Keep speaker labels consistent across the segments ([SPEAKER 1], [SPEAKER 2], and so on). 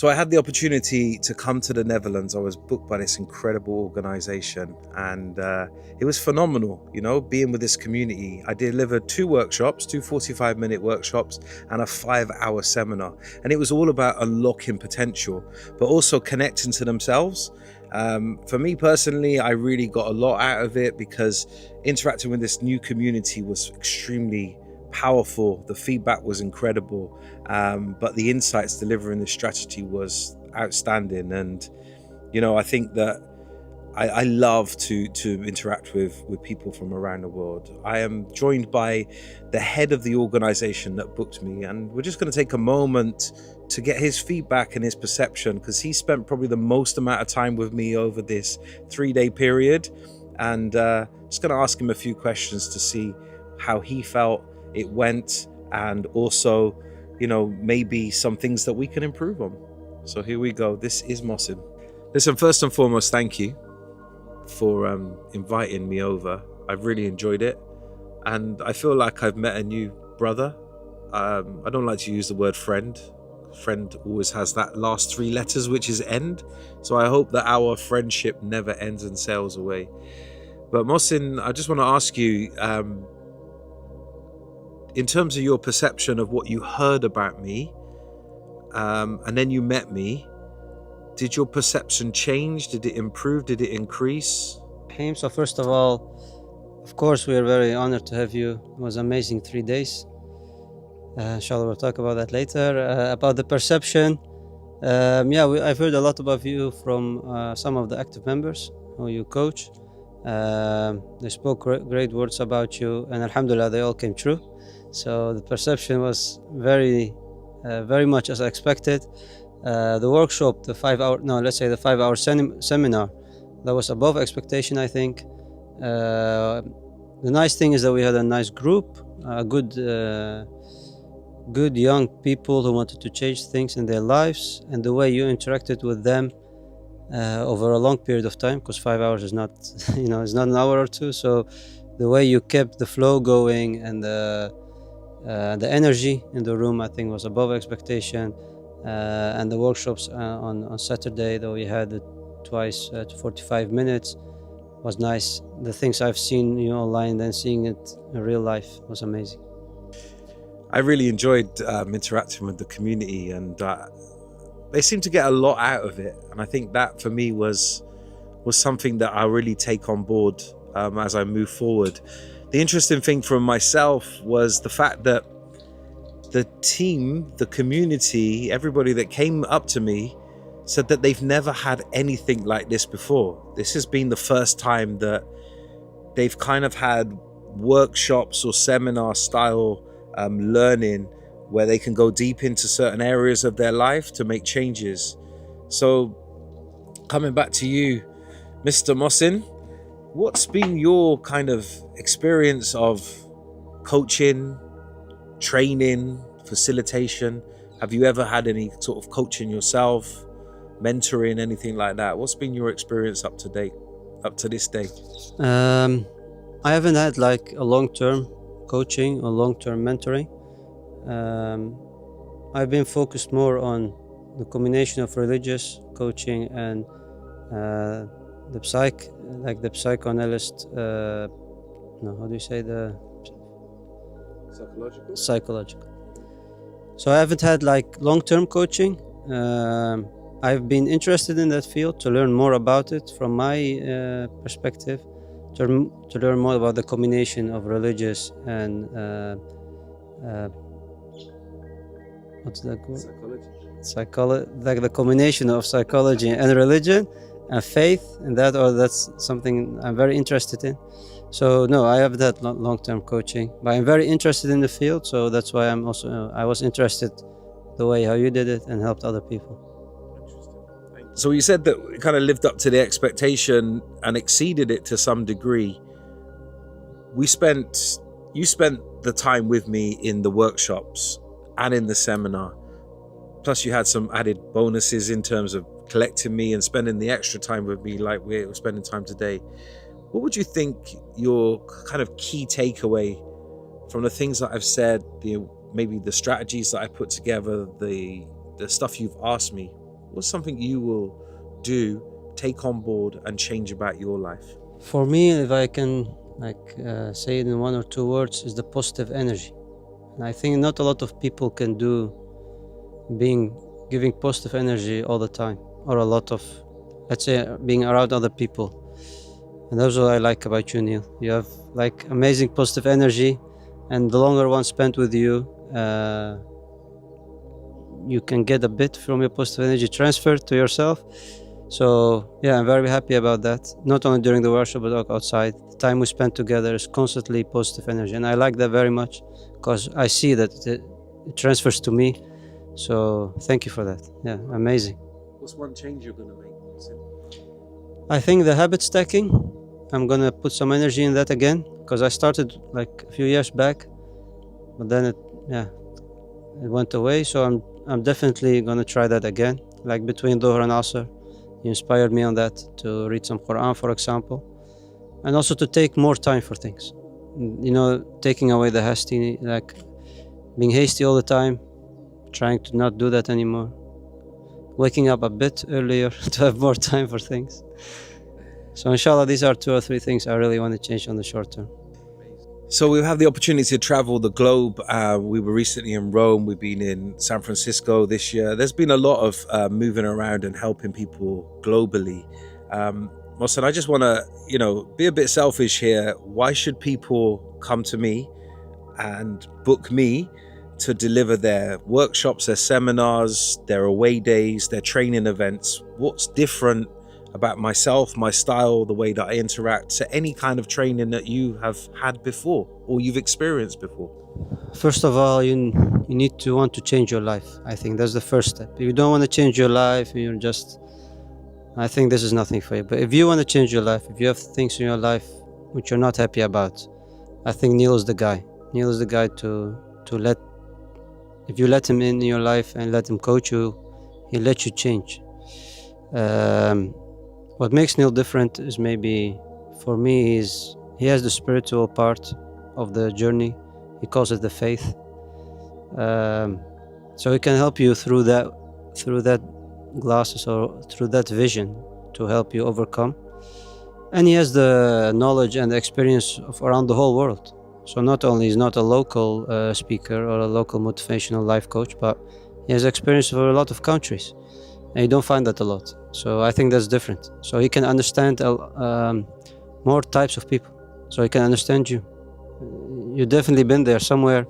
[SPEAKER 1] So I had the opportunity to come to the Netherlands. I was booked by this incredible organization, and it was phenomenal, being with this community. I delivered 2 workshops, 2 45-minute workshops and a 5-hour seminar. And it was all about unlocking potential, but also connecting to themselves. For me personally, I really got a lot out of it because interacting with this new community was extremely powerful. The feedback was incredible, but the insights delivering the strategy was outstanding. And I think that I love to interact with people from around the world. I am joined by the head of the organization that booked me, and we're just going to take a moment to get his feedback and his perception, because he spent probably the most amount of time with me over this 3-day period, and just going to ask him a few questions to see how he felt it went, and also maybe some things that we can improve on. So here we go. This is Mohsin. Listen, first and foremost, thank you for inviting me over. I've really enjoyed it, and I feel like I've met a new brother. I don't like to use the word friend. Friend always has that last 3 letters, which is end. So I hope that our friendship never ends and sails away. But Mohsin, I just want to ask you, in terms of your perception of what you heard about me, and then you met me, did your perception change? Did it improve? Did it increase?
[SPEAKER 2] So first of all, of course, we are very honored to have you. It was amazing 3 days. Inshallah, we'll talk about that later. About the perception, I've heard a lot about you from some of the active members who you coach. They spoke great words about you, and alhamdulillah, they all came true. So the perception was very much as expected. The workshop, the 5-hour seminar, that was above expectation, I think. The nice thing is that we had a nice group, good young people who wanted to change things in their lives, and the way you interacted with them over a long period of time, because 5 hours is not, it's not an hour or two. So the way you kept the flow going and the energy in the room, I think, was above expectation. And the workshops on Saturday, though we had it twice to 45 minutes, was nice. The things I've seen online, then seeing it in real life was amazing.
[SPEAKER 1] I really enjoyed interacting with the community, and they seem to get a lot out of it. And I think that for me was something that I really take on board as I move forward. The interesting thing for myself was the fact that the team, the community, everybody that came up to me said that they've never had anything like this before. This has been the first time that they've kind of had workshops or seminar style learning where they can go deep into certain areas of their life to make changes. So coming back to you, Mr. Mohsin, what's been your kind of experience of coaching, training, facilitation? Have you ever had any sort of coaching yourself, mentoring, anything like that? What's been your experience up to this day?
[SPEAKER 2] I haven't had like a long-term coaching or long-term mentoring. I've been focused more on the combination of religious coaching and the psychoanalyst. How do you say the psychological? So I haven't had like long-term coaching. I've been interested in that field to learn more about it from my perspective, to learn more about the combination of religious and what's that word? Psychology, like the combination of psychology and religion and faith, and that's something I'm very interested in. So no, I haven't had long-term coaching, but I'm very interested in the field. So that's why I was interested the way how you did it and helped other people.
[SPEAKER 1] So you said that it kind of lived up to the expectation and exceeded it to some degree. You spent the time with me in the workshops and in the seminar. Plus you had some added bonuses in terms of collecting me and spending the extra time with me like we're spending time today. What would you think your kind of key takeaway from the things that I've said, maybe the strategies that I put together, the stuff you've asked me? What's something you will do, take on board, and change about your life?
[SPEAKER 2] For me, if I can say it in one or two words, is the positive energy. And I think not a lot of people can do giving positive energy all the time, or a lot of, let's say, being around other people. And that's what I like about you, Neil. You have like amazing positive energy, and the longer one spent with you, you can get a bit from your positive energy transferred to yourself. So yeah, I'm very happy about that. Not only during the workshop, but outside. The time we spend together is constantly positive energy, and I like that very much because I see that it transfers to me. So thank you for that. Yeah, amazing.
[SPEAKER 1] What's one change you're going to make?
[SPEAKER 2] I think the habit stacking, I'm gonna put some energy in that again because I started like a few years back, but then it went away. So I'm definitely gonna try that again. Like between Dhuhr and Nasser, you inspired me on that to read some Quran, for example, and also to take more time for things. You know, taking away the being hasty all the time, trying to not do that anymore. Waking up a bit earlier to have more time for things. So inshallah, these are 2 or 3 things I really want to change on the short term.
[SPEAKER 1] So we've had the opportunity to travel the globe. We were recently in Rome. We've been in San Francisco this year. There's been a lot of moving around and helping people globally. Mohsen, I just want to, be a bit selfish here. Why should people come to me and book me to deliver their workshops, their seminars, their away days, their training events? What's different about myself, my style, the way that I interact to any kind of training that you have had before or you've experienced before?
[SPEAKER 2] First of all, you need to want to change your life. I think that's the first step. If you don't want to change your life, I think this is nothing for you. But if you want to change your life, if you have things in your life which you're not happy about, I think Neil is the guy. Neil is the guy if you let him in your life and let him coach you, he'll let you change. What makes Neil different is maybe, for me, he has the spiritual part of the journey. He calls it the faith. So he can help you through that glasses or through that vision to help you overcome. And he has the knowledge and the experience of around the whole world. So not only is not a local speaker or a local motivational life coach, but he has experience for a lot of countries. And you don't find that a lot. So I think that's different. So he can understand more types of people. So he can understand you. You've definitely been there somewhere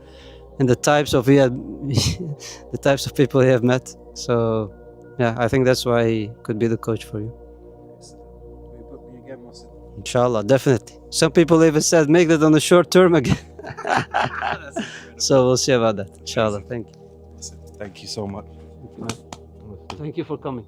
[SPEAKER 2] in the types of the types of people he have met. So yeah, I think that's why he could be the coach for you.
[SPEAKER 1] Will you book me again, Mohsen?
[SPEAKER 2] Inshallah, definitely. Some people even said make that on the short term again. So we'll see about that. Inshallah. Thank you.
[SPEAKER 1] Thank you so much.
[SPEAKER 2] Thank you for coming.